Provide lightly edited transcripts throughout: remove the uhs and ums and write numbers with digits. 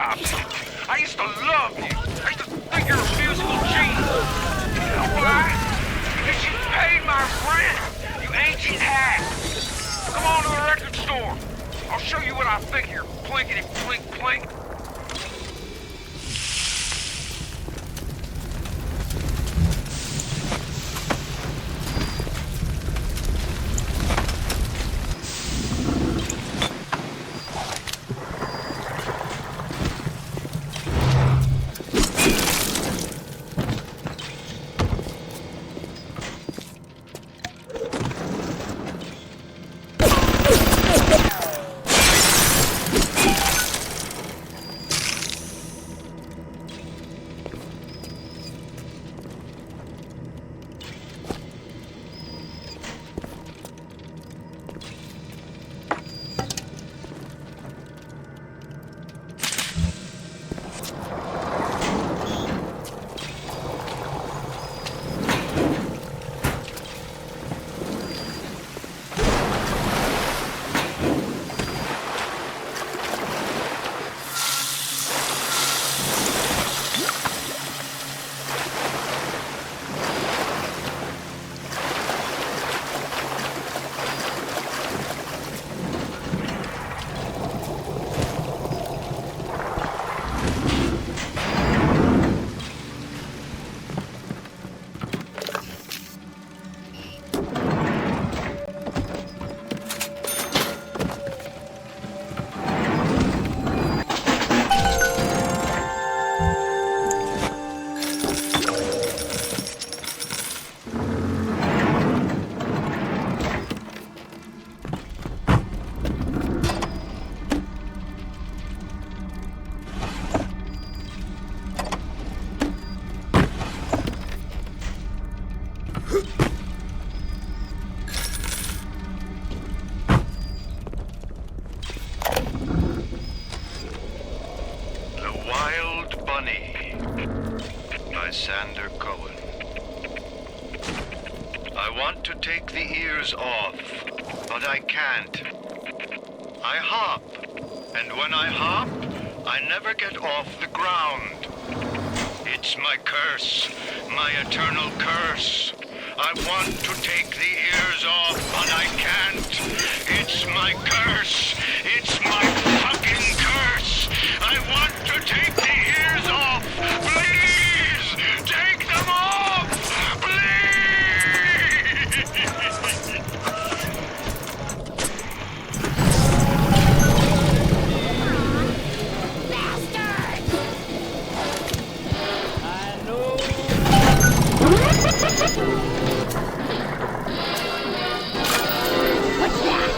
cops. I used to love you. I used to think you're a musical genius. You know why? Because you paid my rent, you ancient hack. Come on to the record store. I'll show you what I think here. Plinkety plink plink. By Sander Cohen. I want to take the ears off, but I can't. I hop, and when I hop, I never get off the ground. It's my curse, my eternal curse. I want to take the ears off, but I can't. It's my curse. It's my fucking curse. I want to take the ears off. Please, take them off. Please. Bastard! I know. What's that?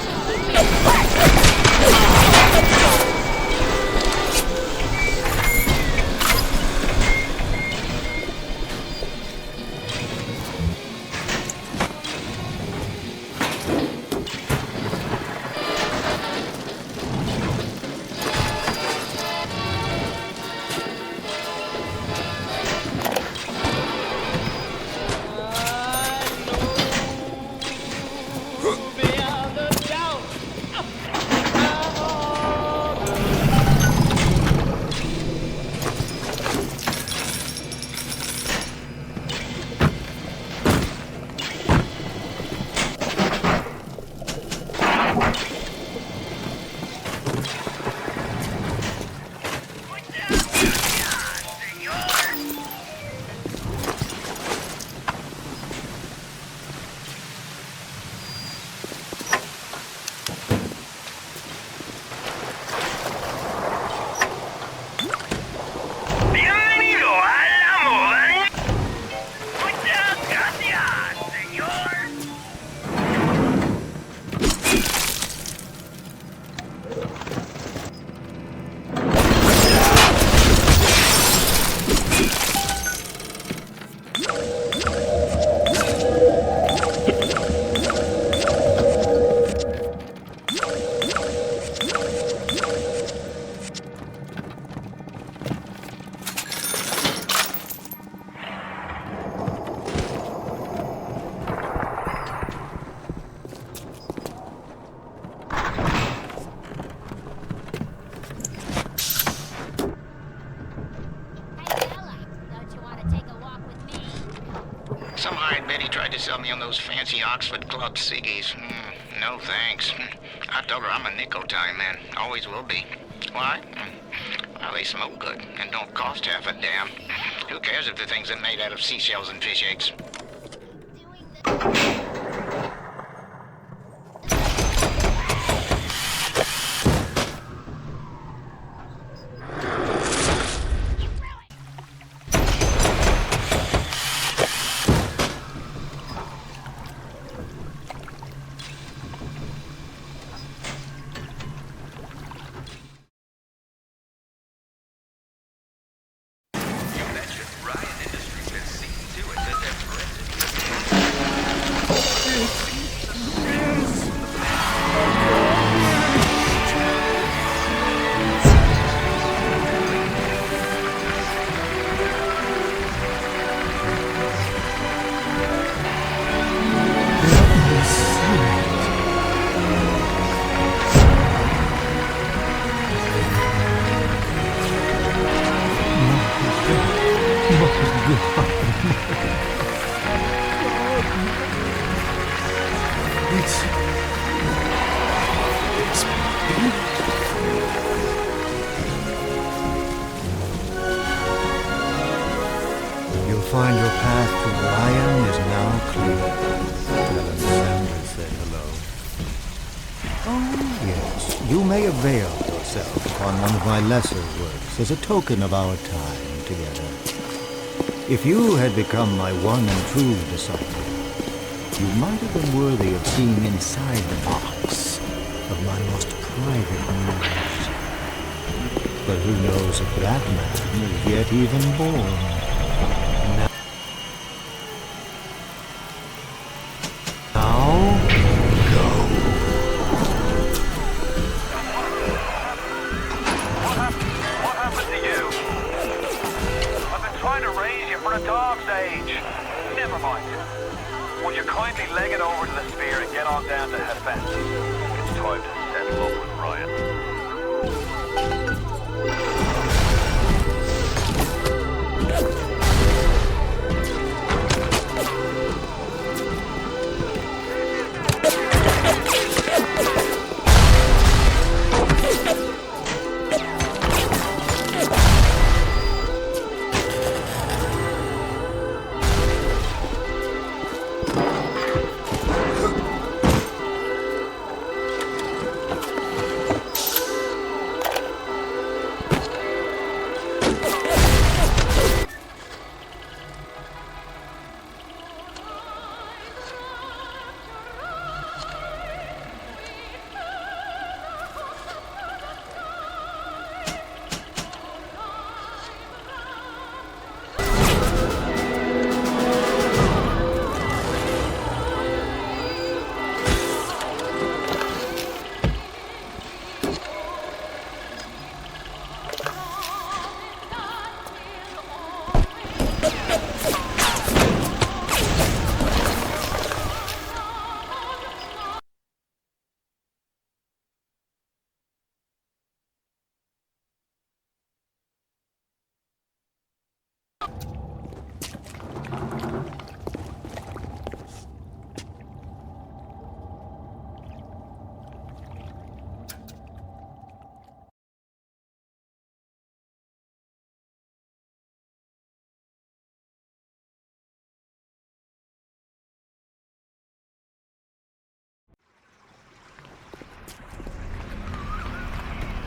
I bet he tried to sell me on those fancy Oxford Club ciggies. No thanks. I told her I'm a nicotine man. Always will be. Why? Well, they smoke good and don't cost half a damn. Who cares if the things are made out of seashells and fish eggs? Find your path to Ryan is now clear. Tell him Sander said hello. Oh, yes. You may avail yourself upon one of my lesser works as a token of our time together. If you had become my one and true disciple, you might have been worthy of seeing inside the box of my most private news. But who knows if that man is yet even born? Would you kindly leg it over to the spear and get on down to Hephaestus? It's time to settle up with Ryan.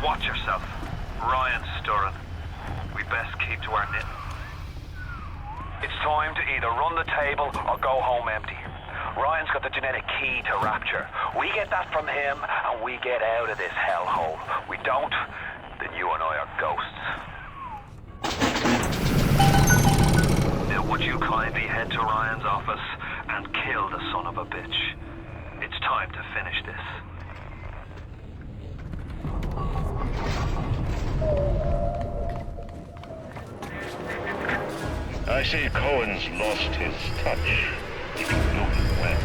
Watch yourself. Ryan's stirring. We best keep to our knitting. It's time to either run the table or go home empty. Ryan's got the genetic key to Rapture. We get that from him and we get out of this hellhole. We don't, then you and I are ghosts. Now would you kindly head to Ryan's office and kill the son of a bitch? It's time to finish this. I see Cohen's lost his touch. He knew it well.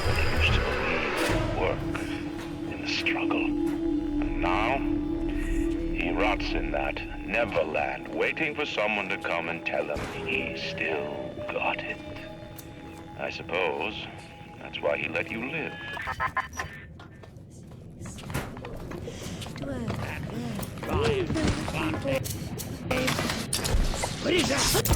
But he used to believe in work, in the struggle. And now, he rots in that Neverland, waiting for someone to come and tell him he still got it. I suppose that's why he let you live. What is that?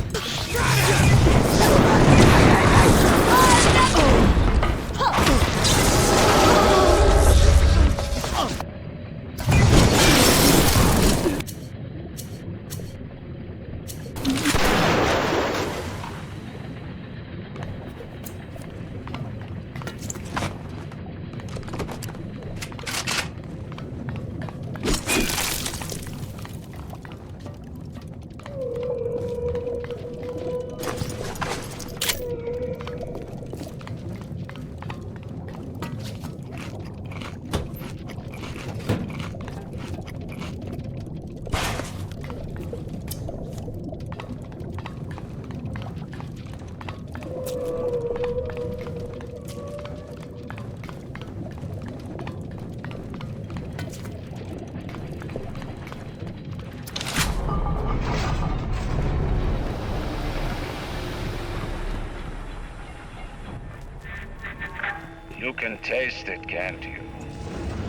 You can taste it, can't you?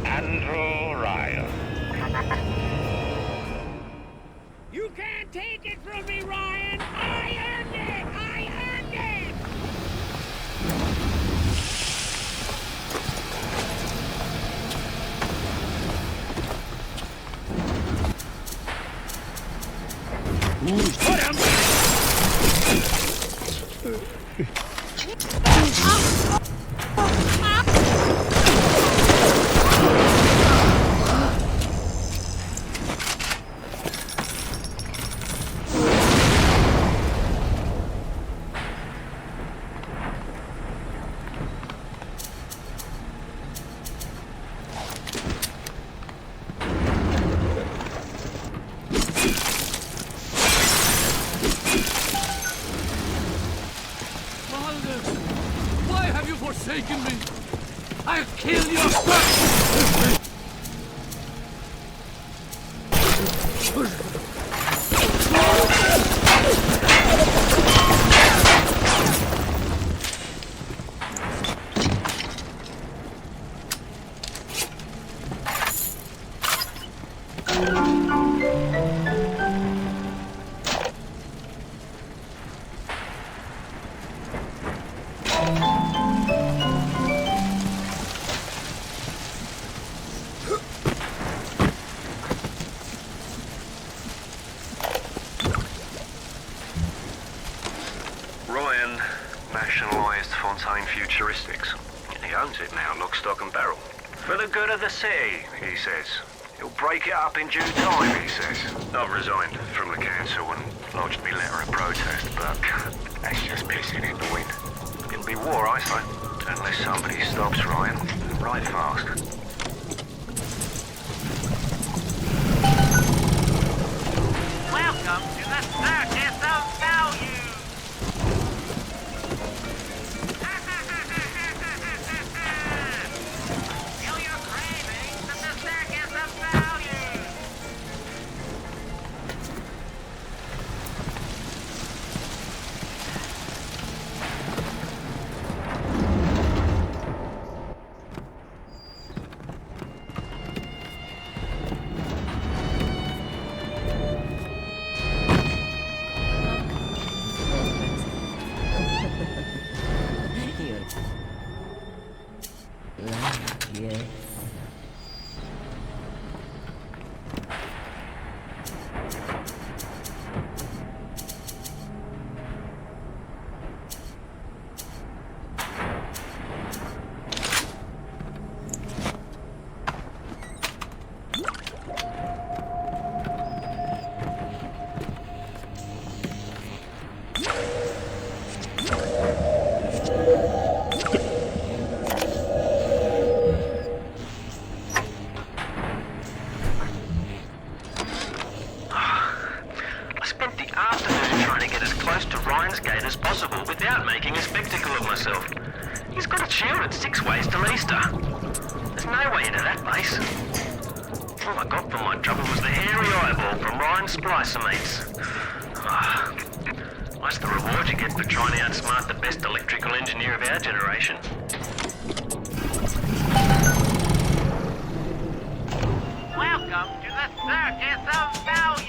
Andrew Ryan. You can't take it from me, Ryan! I earned it! I earned it! Put him! forsaken me. I'll kill your son! For the good of the city, he says. He'll break it up in due time, he says. I've resigned from the council and lodged me letter of protest, but that's just pissing in the wind. It'll be war, I say, unless somebody stops Ryan right fast. Welcome to the circus of value! Feel your cravings at the circus of value! Plus the reward you get for trying to outsmart the best electrical engineer of our generation. Welcome to the Circus of Value!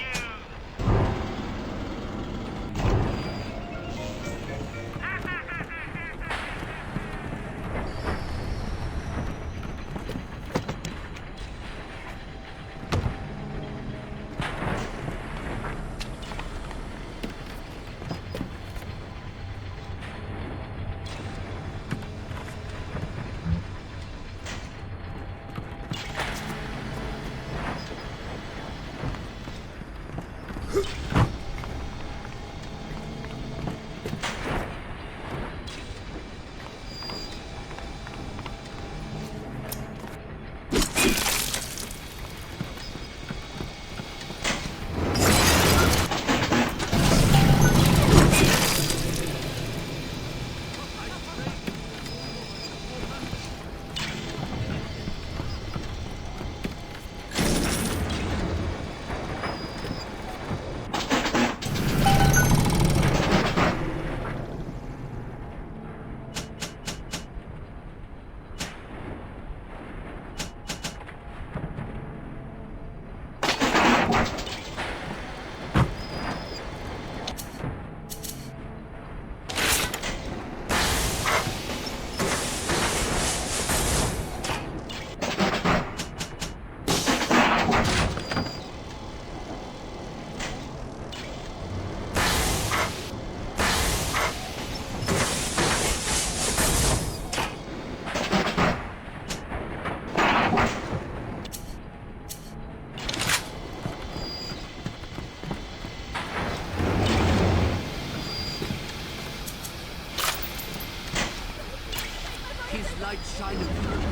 Shining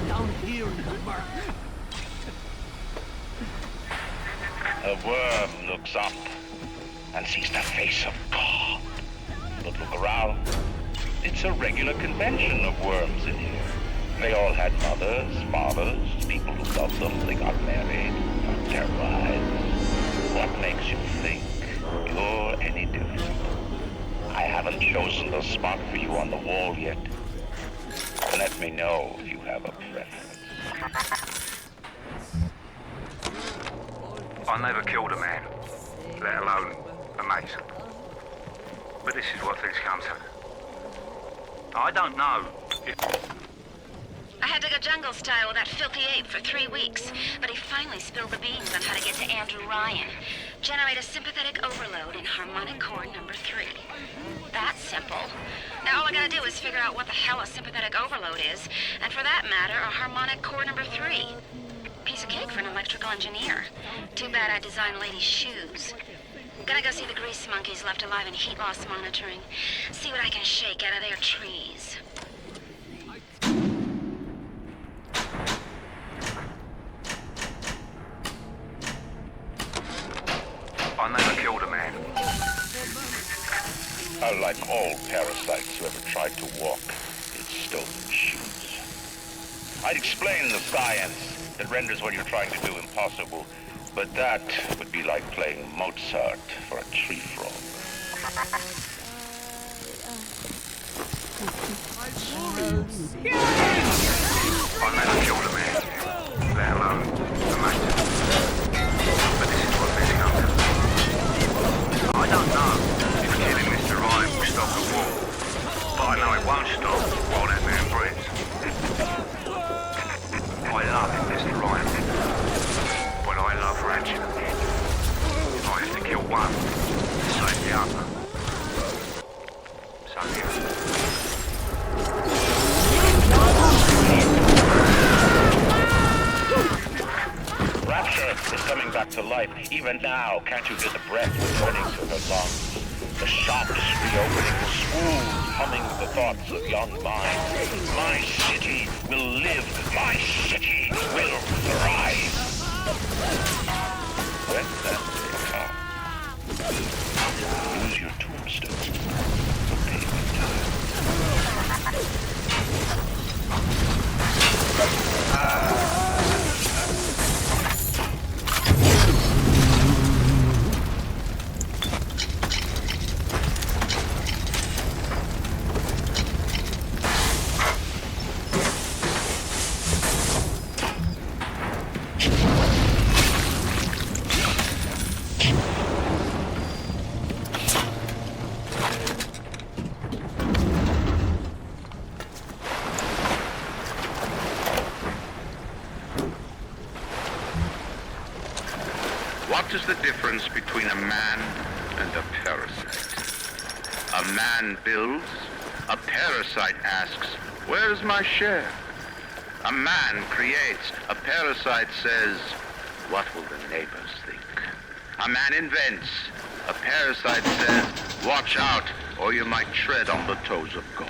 down here in the murk. A worm looks up and sees the face of God. But look around. It's a regular convention of worms in here. They all had mothers, fathers, people who loved them. They got married, got terrorized. What makes you think you're any different? I haven't chosen the spot for you on the wall yet. Let me know if you have a preference. I never killed a man, let alone a mate. But this is what things come to. I don't know if... I had to go jungle style with that filthy ape for 3 weeks, but he finally spilled the beans on how to get to Andrew Ryan. Generate a sympathetic overload in harmonic core number 3. That's simple. Now all I gotta do is figure out what the hell a sympathetic overload is, and for that matter, a harmonic core number 3. Piece of cake for an electrical engineer. Too bad I designed ladies' shoes. Gonna go see the grease monkeys left alive in heat loss monitoring. See what I can shake out of their trees. I never killed a man. Like all parasites who ever tried to walk in stolen shoes. I'd explain the science that renders what you're trying to do impossible, but that would be like playing Mozart for a tree frog. I never killed a man, let alone a mate. But this is what things come to. I don't know if killing Mr. Ryan will stop the war, but I know it won't stop while that man breathes. I love Mr. Ryan, but I love Rapture. If I have to kill one to save the other, so yeah. Rapture is coming back to life. Even now, can't you hear the breath returning to her lungs? The shops reopening, the schools humming the thoughts of young minds. My city will live. My city will thrive. When that day comes, use your tombstone for payment What is the difference between a man and a parasite? A man builds, a parasite asks, where's my share? A man creates, a parasite says, what will the neighbors think? A man invents, a parasite says, watch out, or you might tread on the toes of God.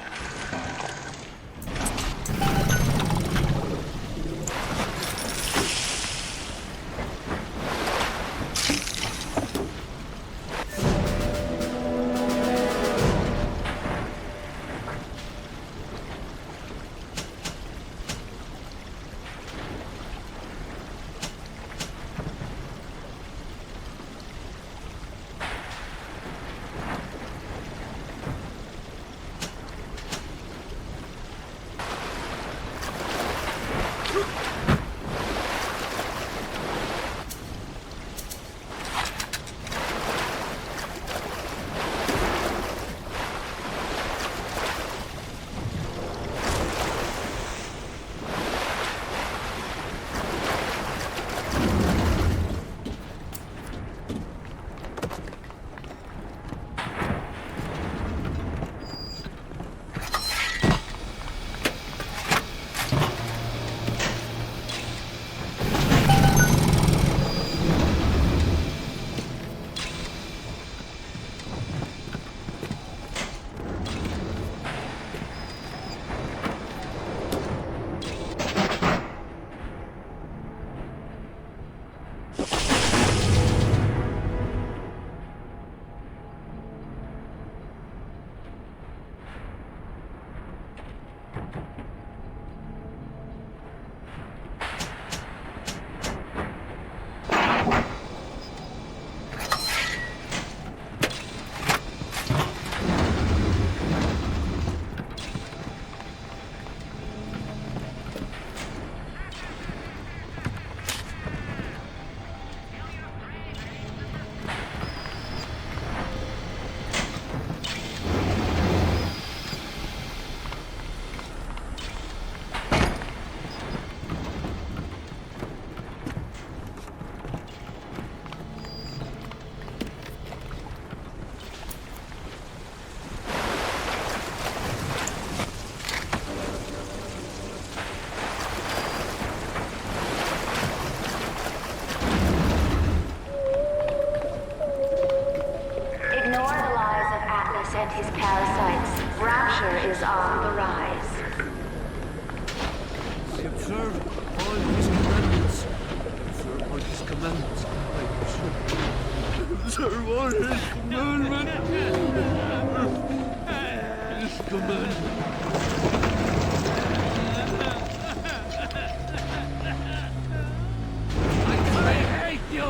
And his parasites. Rapture is on the rise. Observe all his commandments. Observe all his commandments. Observe all his commandments. His commandments. I hate you!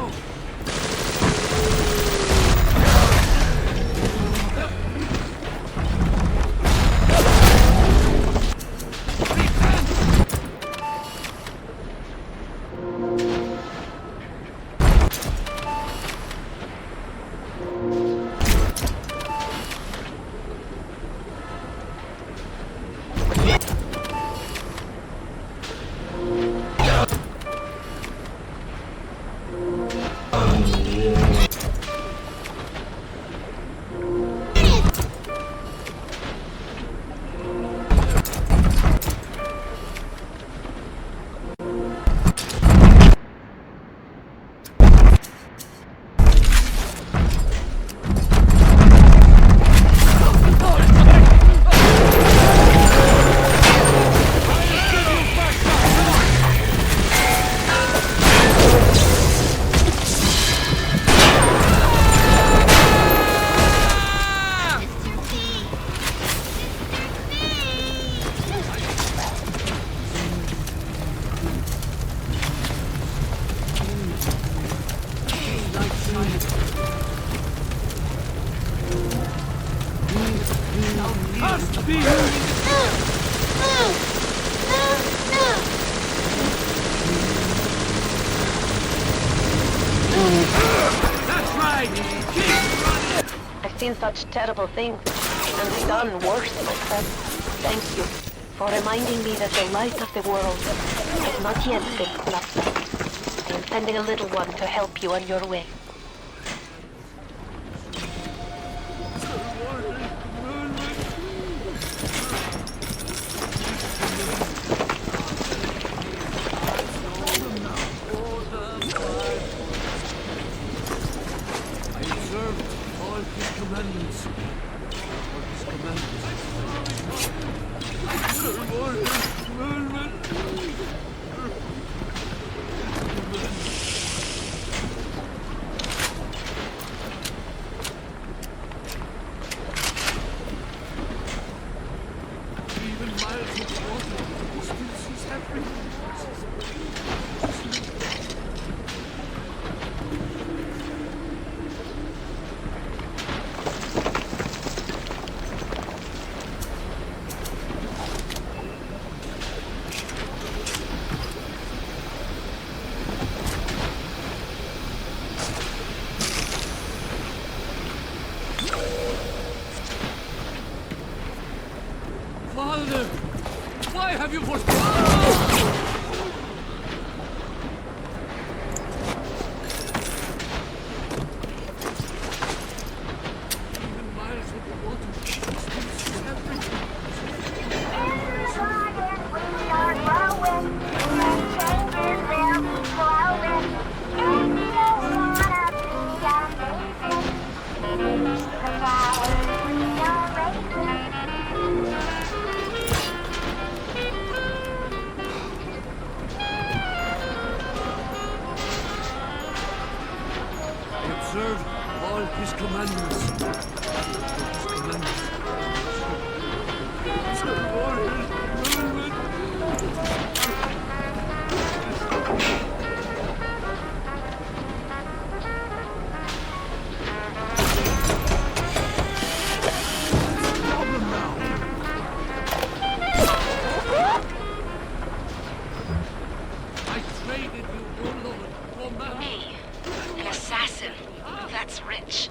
I've seen such terrible things, and done worse myself. Thank you for reminding me that the light of the world has not yet been snuffed out. I am sending a little one to help you on your way. commandments. For his commandments. Serve all his commandments. Even miles of water still sees everything. Father, why have you forsaken? Even miles of the water still sees everything. We are growing, and changes will be flowing, and we don't wanna be amazing. The flowers we are raising. Observe all his commandments. His commandments. Observe all his commandments. Problem now. I traded you, oh Lord, for man. Me, an assassin. That's rich.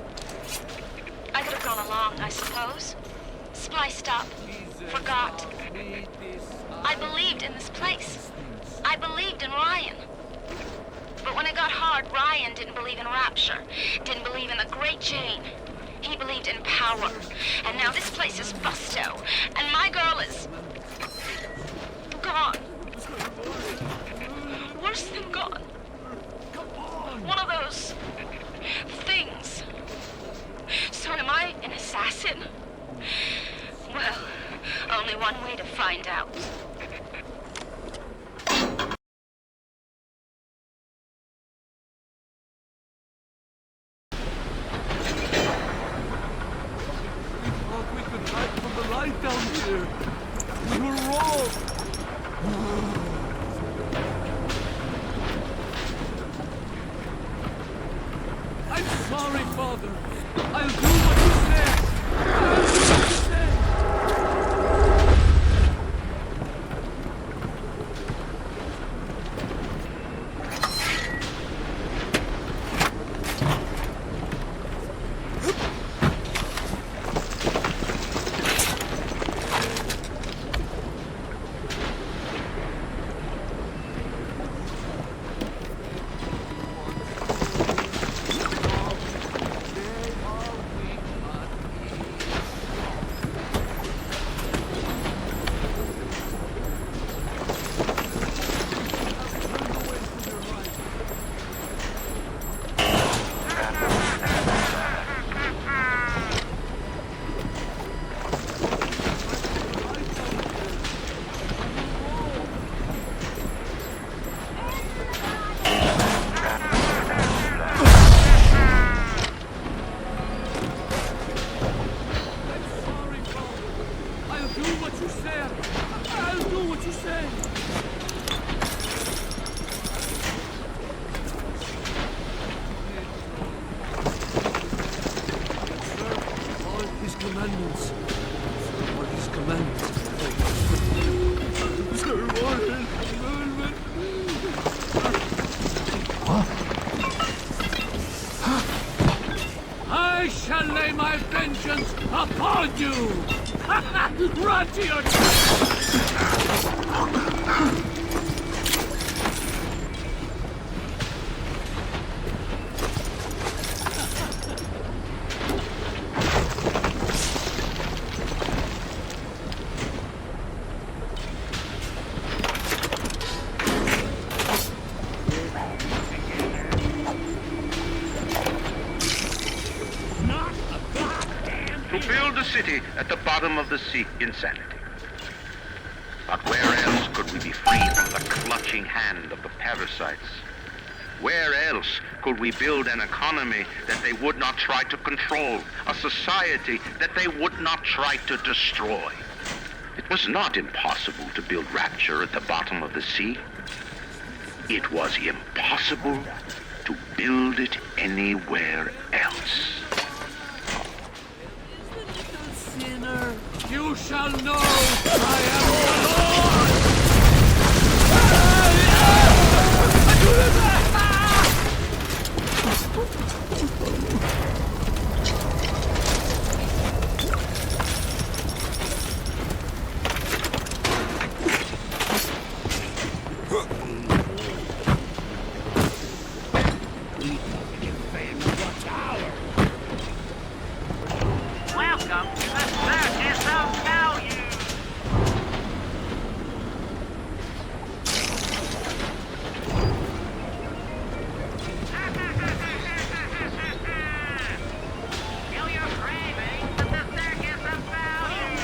I could have gone along, I suppose. Spliced up. Forgot. I believed in this place. I believed in Ryan. But when it got hard, Ryan didn't believe in Rapture. Didn't believe in the Great Chain. He believed in power. And now this place is busto. And my girl is... gone. Worse than gone. One of those... things. So am I an assassin? Well, only one way to find out. We thought we could hide from the light down here. We were wrong. I'm sorry, Father. I'll do what you say. I'll do what you say. I shall lay my vengeance upon you! Run to your Not a god! to build a city at the bottom of the sea. Insanity. But where else could we be free from the clutching hand of the parasites? Where else could we build an economy that they would not try to control, a society that they would not try to destroy? It was not impossible to build Rapture at the bottom of the sea. It was impossible to build it anywhere else. Sinner, you shall know I am the Lord! Welcome to the circus of value! Feel your craving with the circus of value!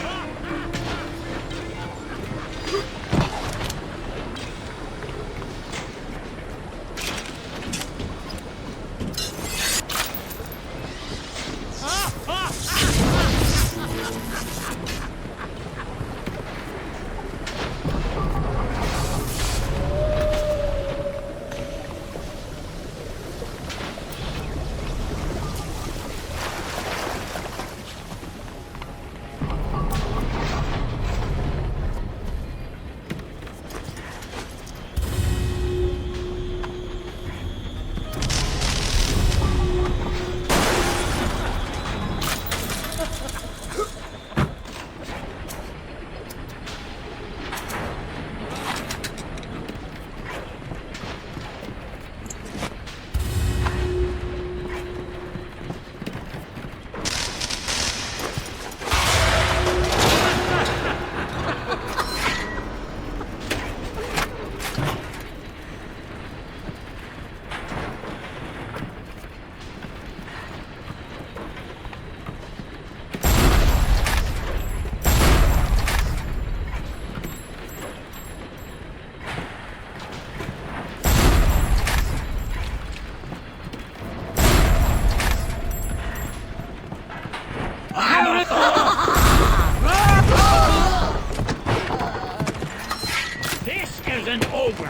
This isn't over!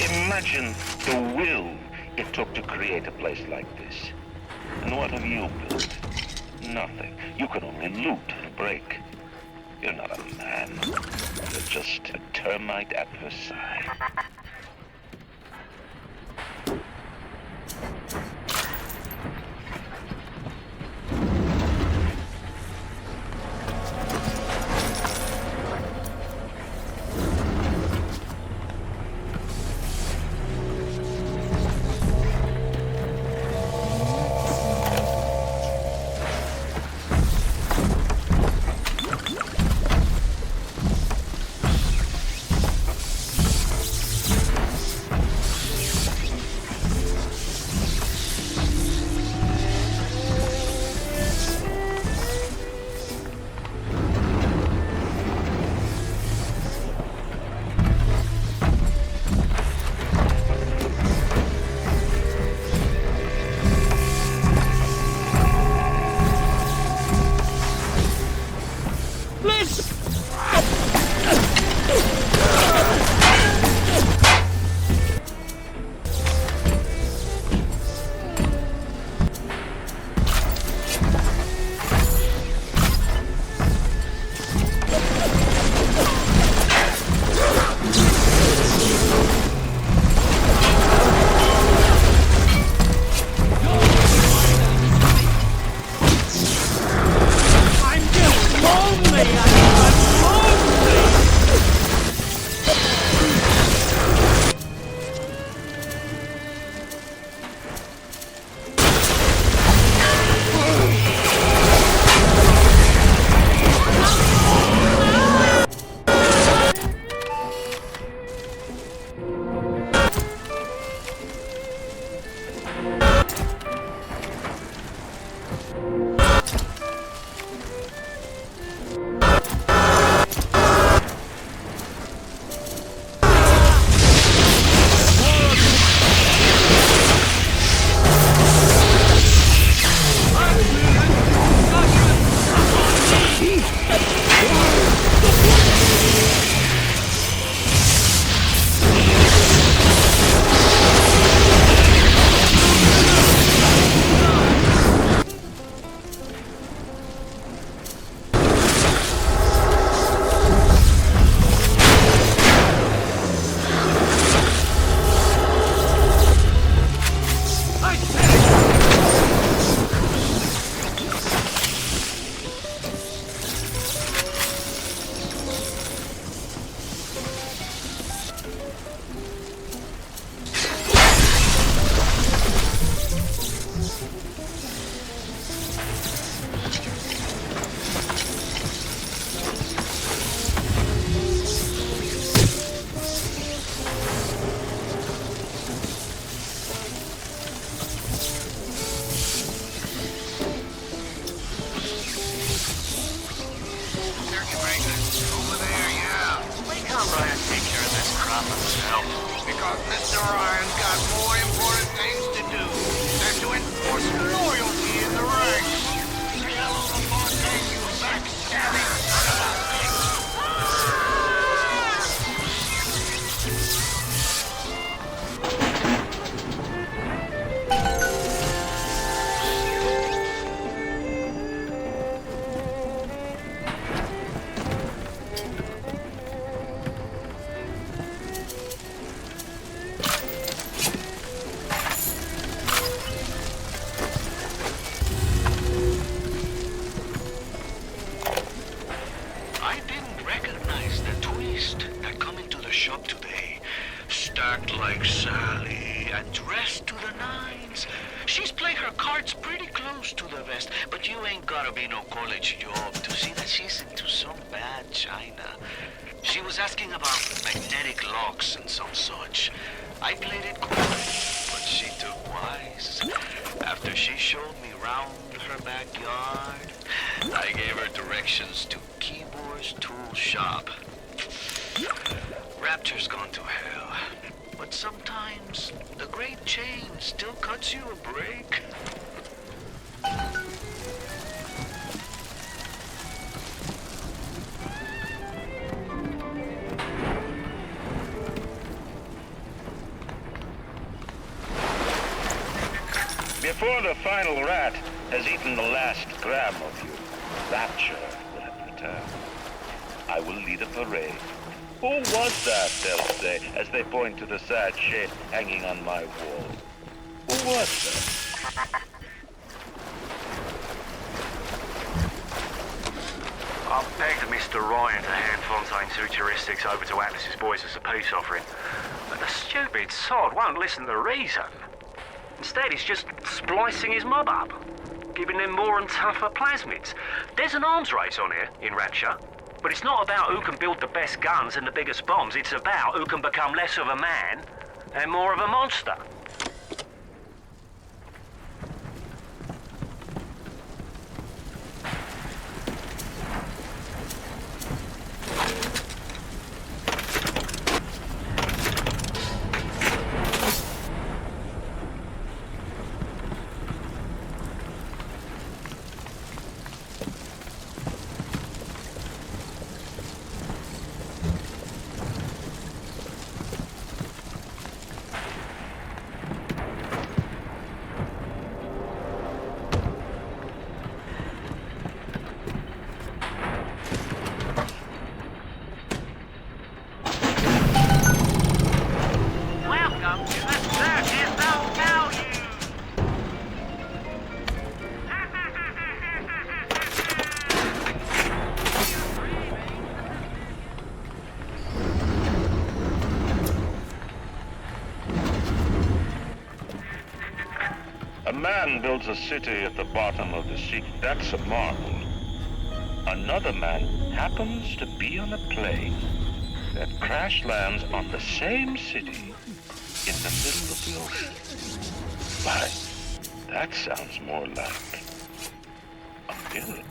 Imagine the will it took to create a place like this. And what have you built? Nothing. You can only loot and break. You're not a man. You're just a termite at her side. top himself. Because Mr. Ryan's got more important things to do than to enforce loyalty in the ranks. Hell of a Fontaine, you backstabbing son of a bitch! Like Sally, and dressed to the nines. She's played her cards pretty close to the vest, but you ain't gotta be no college job to see that she's into some bad china. She was asking about magnetic locks and some such. I played it cool, but she took wise. After she showed me round her backyard, I gave her directions to Kyburz tool shop. Rapture's gone to hell. But sometimes, the great change still cuts you a break. Before the final rat has eaten the last gram of you, Rapture will have returned. I will lead a parade. Who was that, they'll say, as they point to the sad shape hanging on my wall? Who was that? I begged Mr. Ryan to hand Fontaine's heuristics over to Atlas's boys as a peace offering, but the stupid sod won't listen to reason. Instead, he's just splicing his mob up, giving them more and tougher plasmids. There's an arms race on here in Rapture. But it's not about who can build the best guns and the biggest bombs. It's about who can become less of a man and more of a monster. A man builds a city at the bottom of the sea. That's a marvel. Another man happens to be on a plane that crash lands on the same city in the middle of the ocean. Why, that sounds more like a miracle.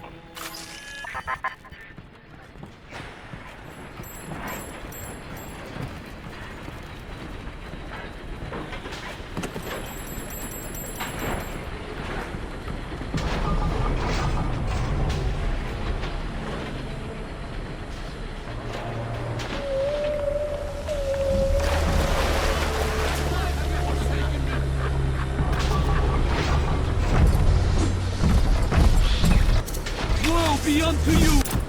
Woe be unto you!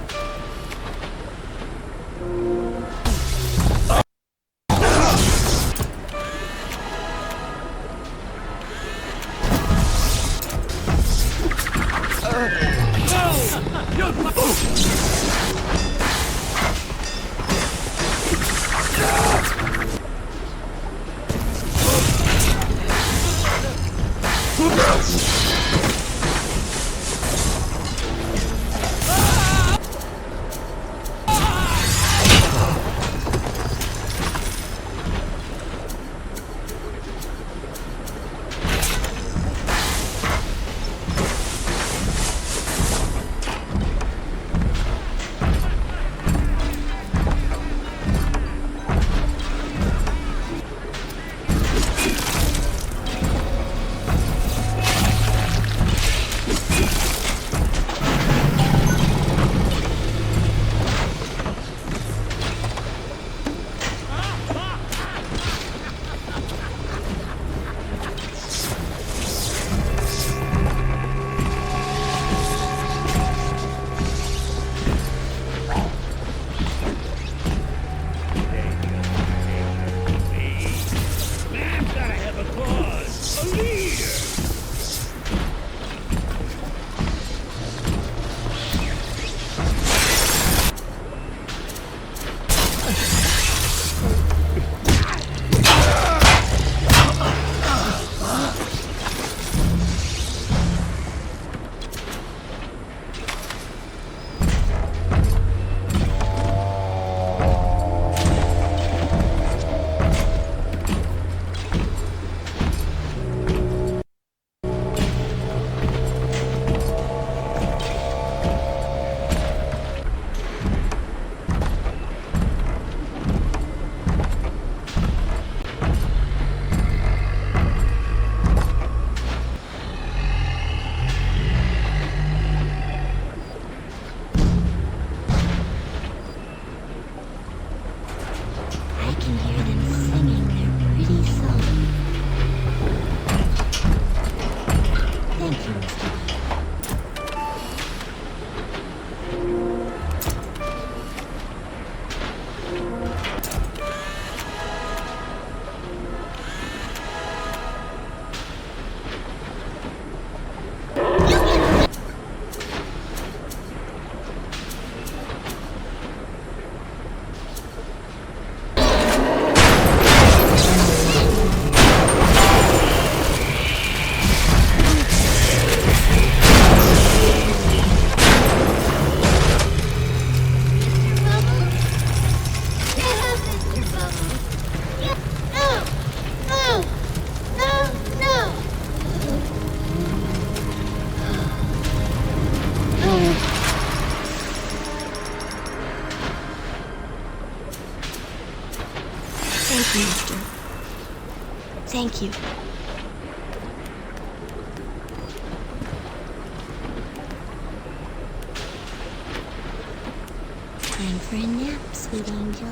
Master. Thank you. Time for a nap, sweet angel.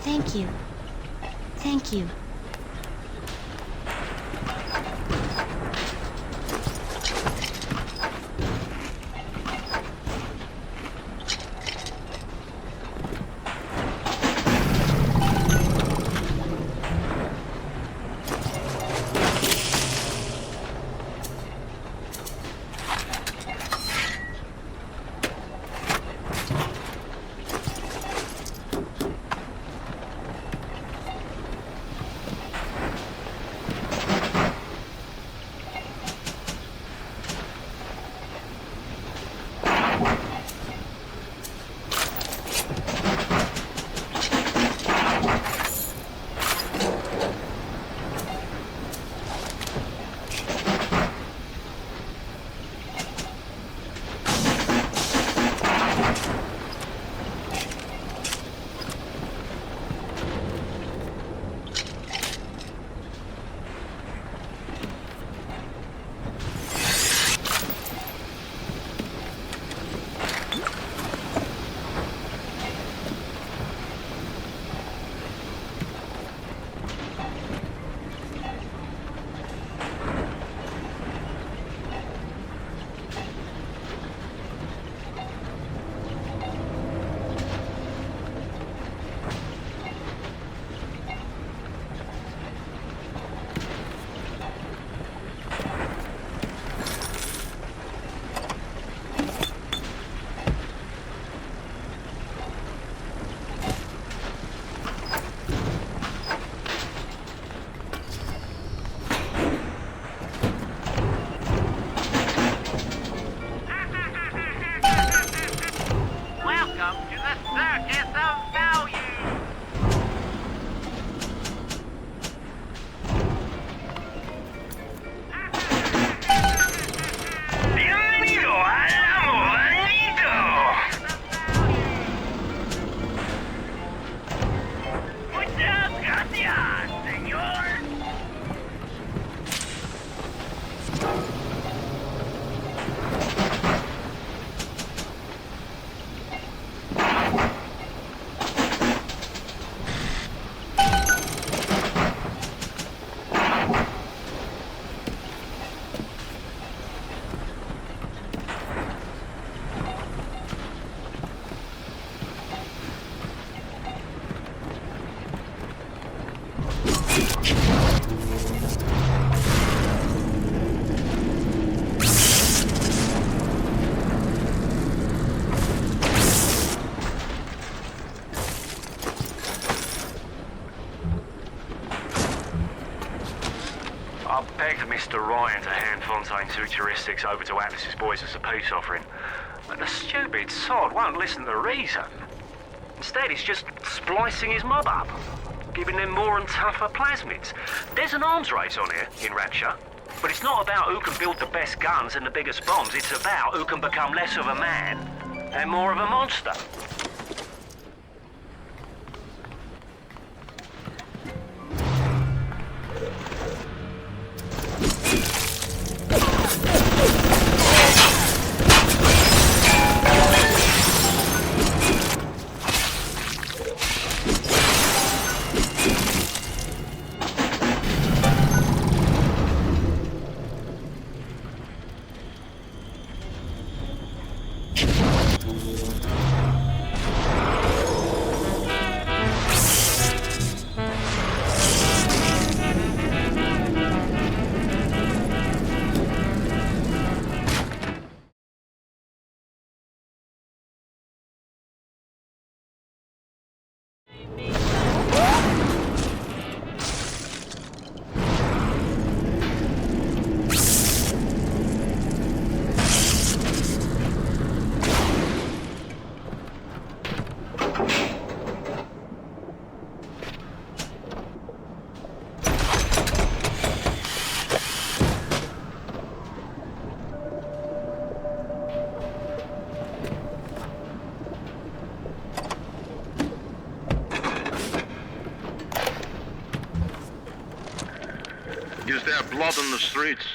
Thank you. Thank you. Mr. Ryan to hand Fontaine's heuristics over to Atlas's boys as a peace offering. But the stupid sod won't listen to reason. Instead, he's just splicing his mob up, giving them more and tougher plasmids. There's an arms race on here in Rapture, but it's not about who can build the best guns and the biggest bombs. It's about who can become less of a man and more of a monster. Is there blood in the streets?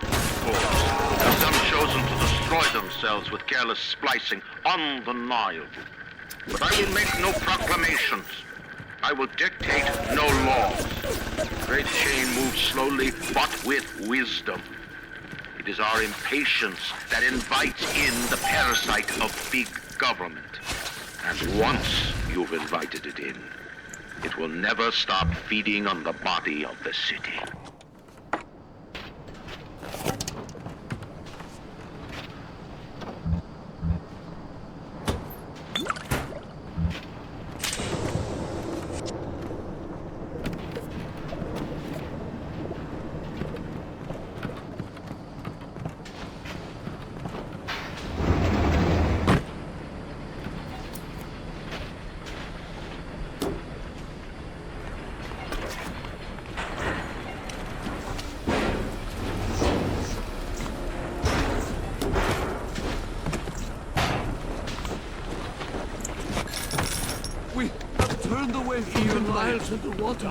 Of course. Have some chosen to destroy themselves with careless splicing? Undeniable. But I will make no proclamations. I will dictate no laws. Great chain moves slowly, but with wisdom. It is our impatience that invites in the parasite of big government. And once you've invited it in, it will never stop feeding on the body of the city. We have turned away even miles into water.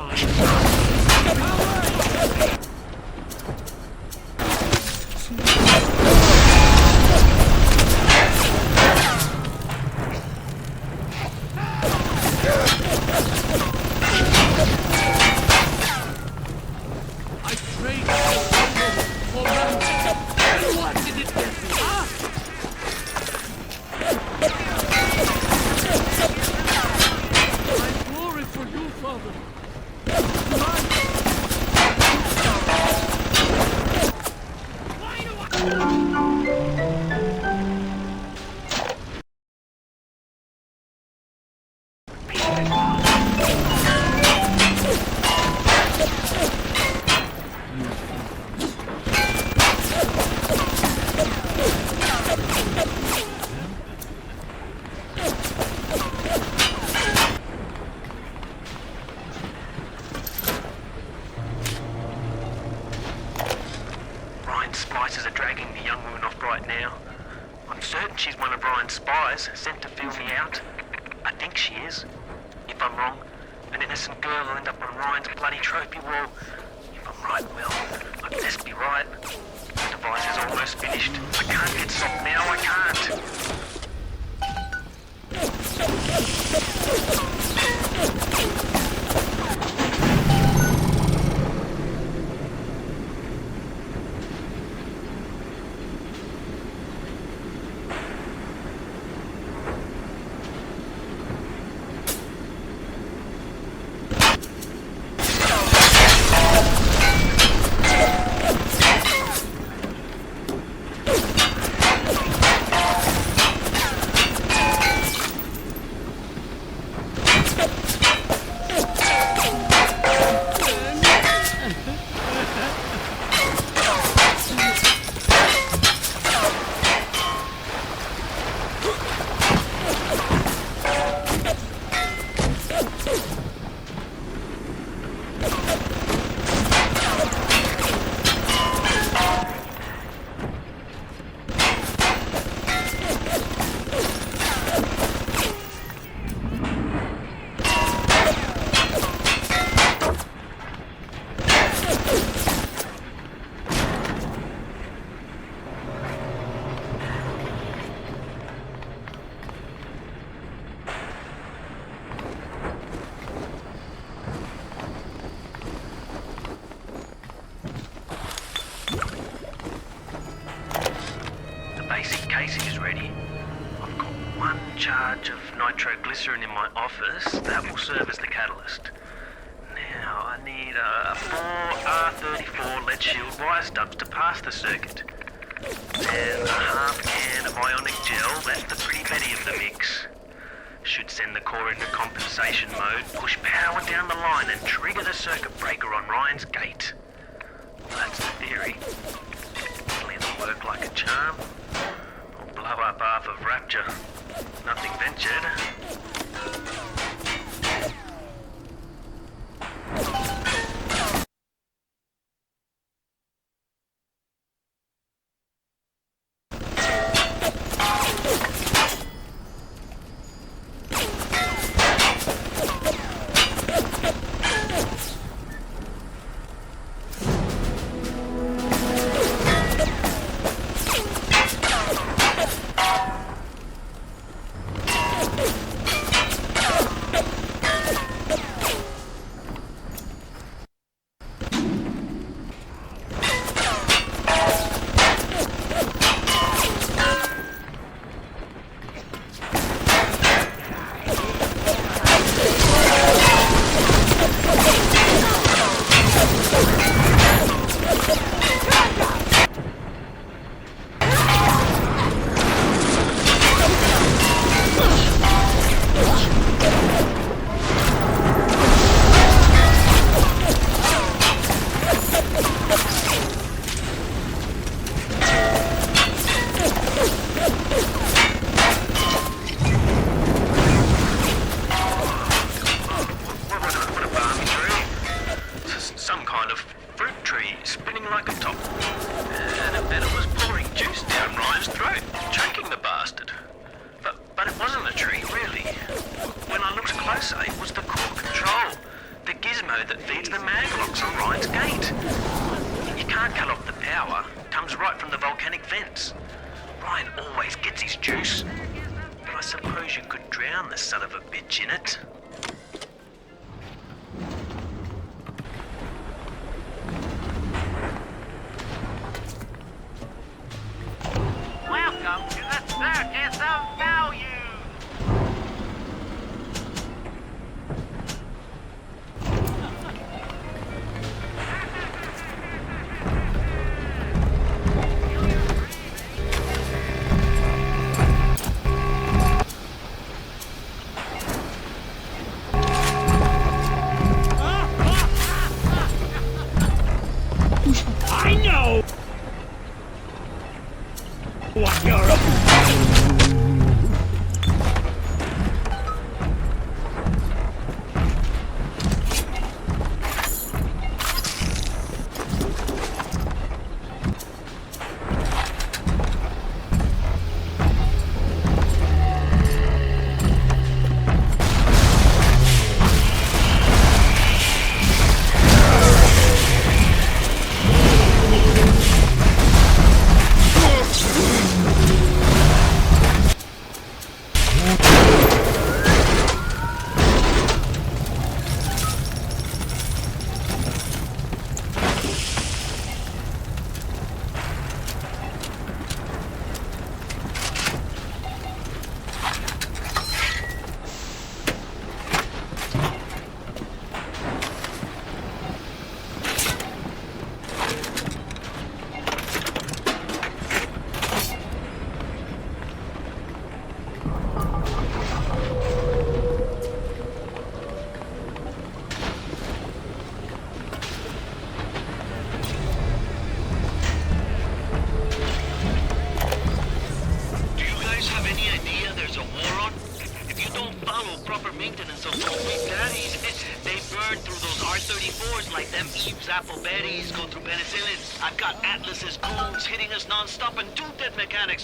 I prayed for them. What did it get me? I glory for you, Father. Splicers are dragging the young woman off right now. I'm certain she's one of Ryan's spies, sent to fill me out. I think she is. If I'm wrong, an innocent girl will end up on Ryan's bloody trophy wall. If I'm right, well, I best be right. The device is almost finished. I can't get soft now, I can't. is ready. I've got 1 charge of nitroglycerin in my office. That will serve as the catalyst. Now, I need 4 R34 lead shield wire stubs to pass the circuit. Then a half can of ionic gel, that's the pretty Betty of the mix. Should send the core into compensation mode, push power down the line and trigger the circuit breaker on Ryan's gate. That's the theory. It'll either work like a charm, or blow up half of Rapture. Nothing ventured.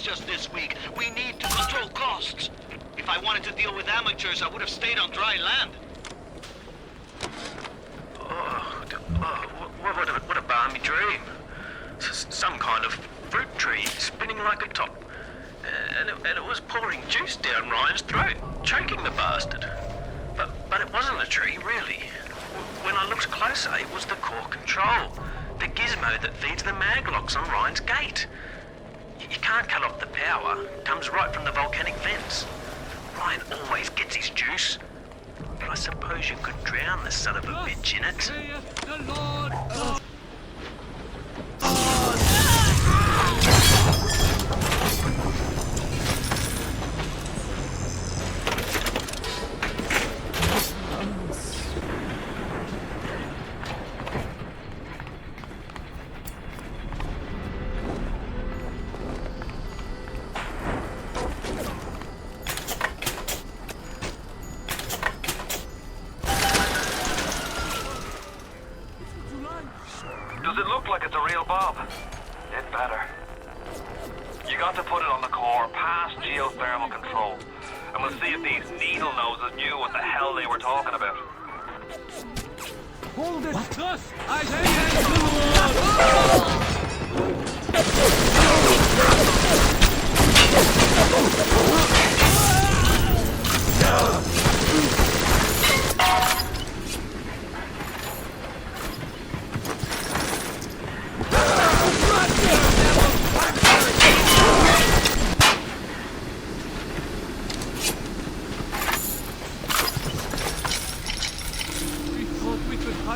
Just this week. We need to control costs. If I wanted to deal with amateurs, I would have stayed on dry land. What a balmy dream. Some kind of fruit tree spinning like a top. And it was pouring juice down Ryan's throat, choking the bastard. But it wasn't a tree, really. When I looked closer, it was the core control. The gizmo that feeds the mag locks on Ryan's gate. You can't cut off the power. It comes right from the volcanic vents. Ryan always gets his juice. But I suppose you could drown the son of a bitch in it. The Lord God. Does it look like it's a real bomb? It better. You got to put it on the core, past Geothermal Control. And we'll see if these needle noses knew what the hell they were talking about. Hold it! Thus, I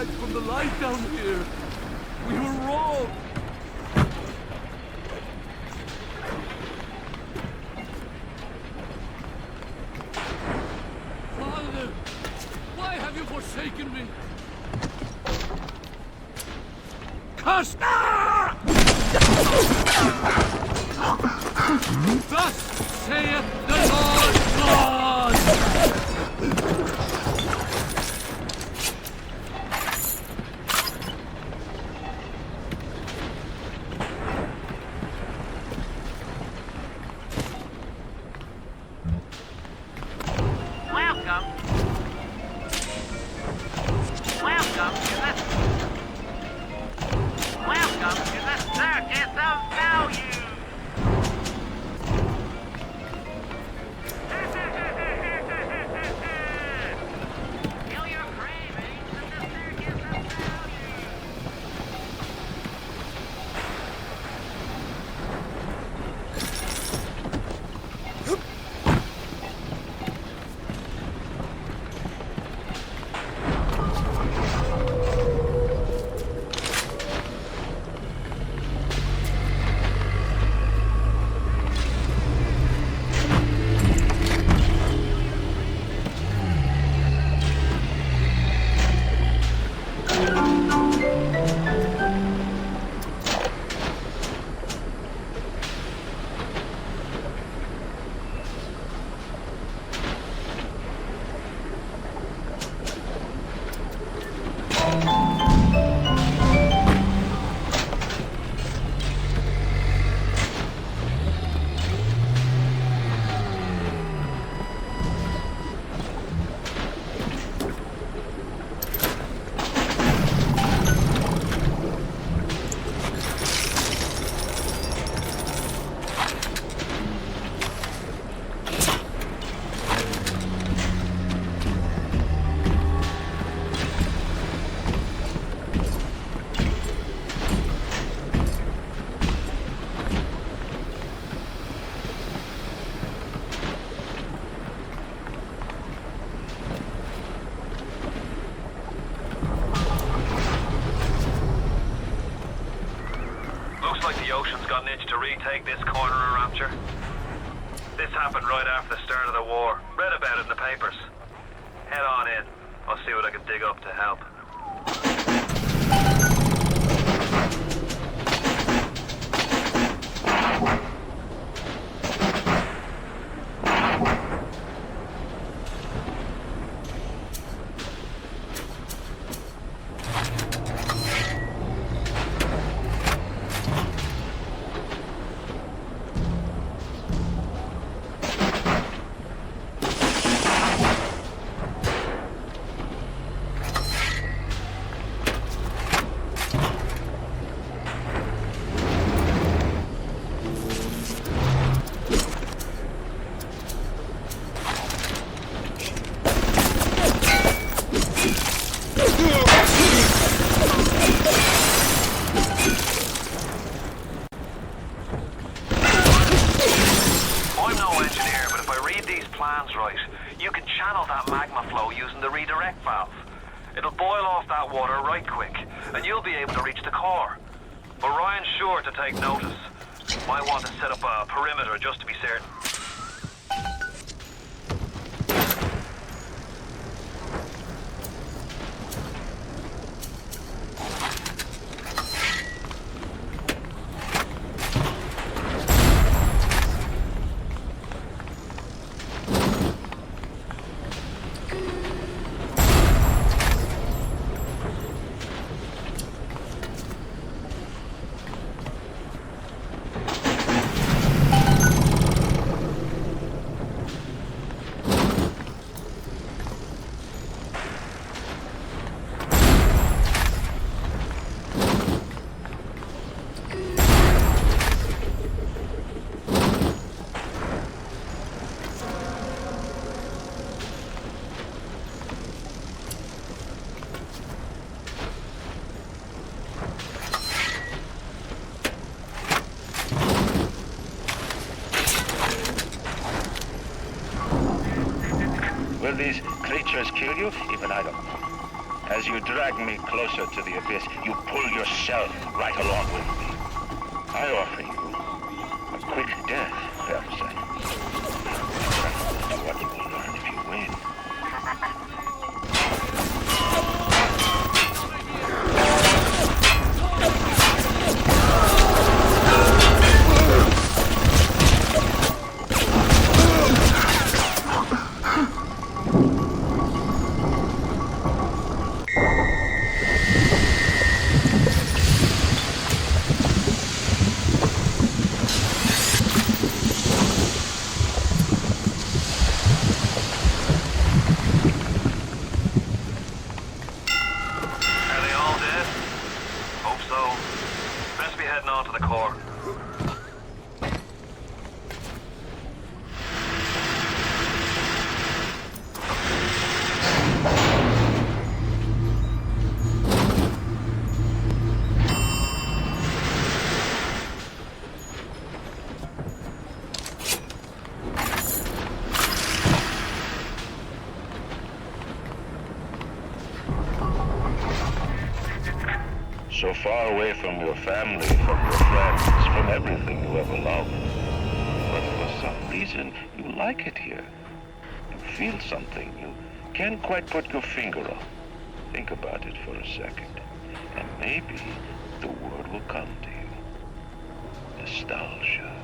from the light down here. We were wrong. Father, why have you forsaken me? Curse! Thus saith the Lord God! Take this corner of Rapture. This happened right after the start of the war. Read about it in the papers. Head on in. I'll see what I can dig up to help. plans right, you can channel that magma flow using the redirect valve. It'll boil off that water right quick, and you'll be able to reach the core. But Ryan's sure to take notice. Might want to set up a perimeter just to be certain. Will these creatures kill you? Even I don't know. As you drag me closer to the abyss, you pull yourself right along with me. I offer you a quick death, perhaps. What you will learn if you win. So far away from your family, from your friends, from everything you ever loved. But for some reason, you like it here. You feel something you can't quite put your finger on. Think about it for a second, and maybe the word will come to you. Nostalgia.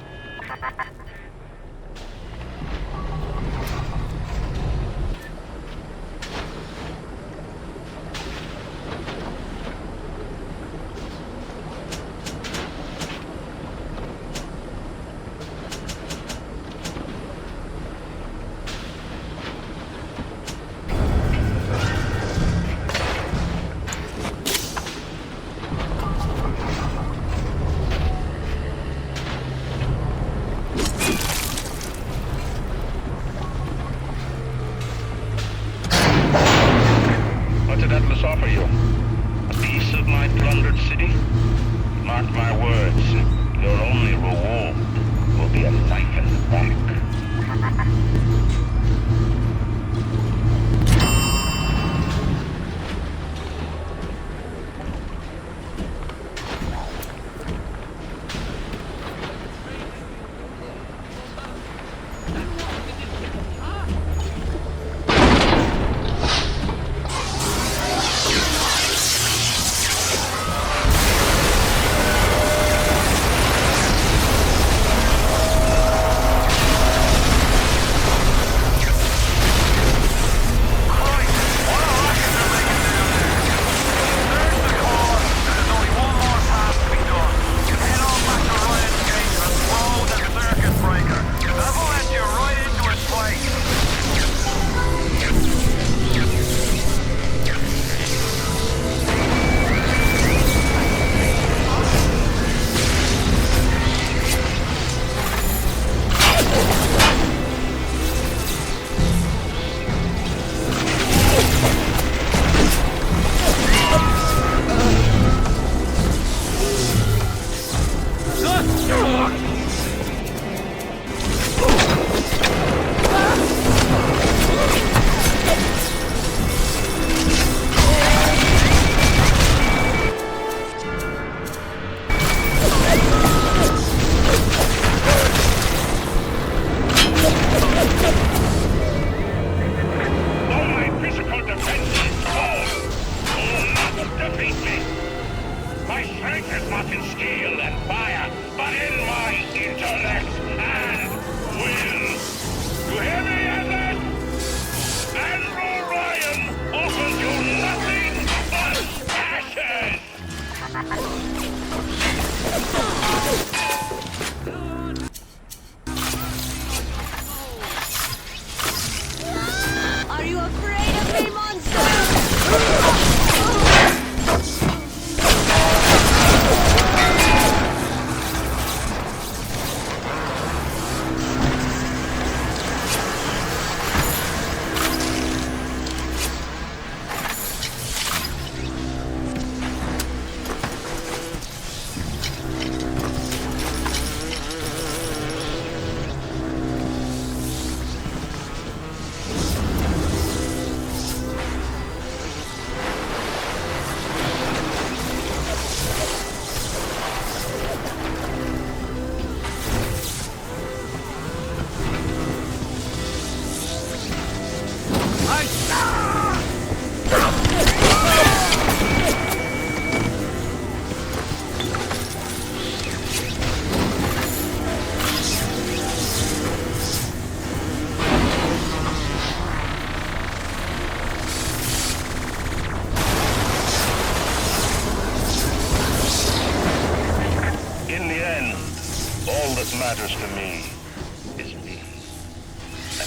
Offer you a piece of my plundered city? Mark my words, your only reward will be a knife in the back. Right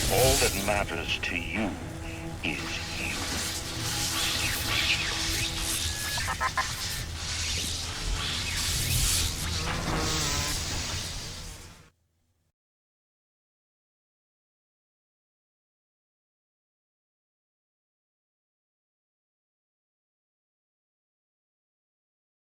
All that matters to you is you.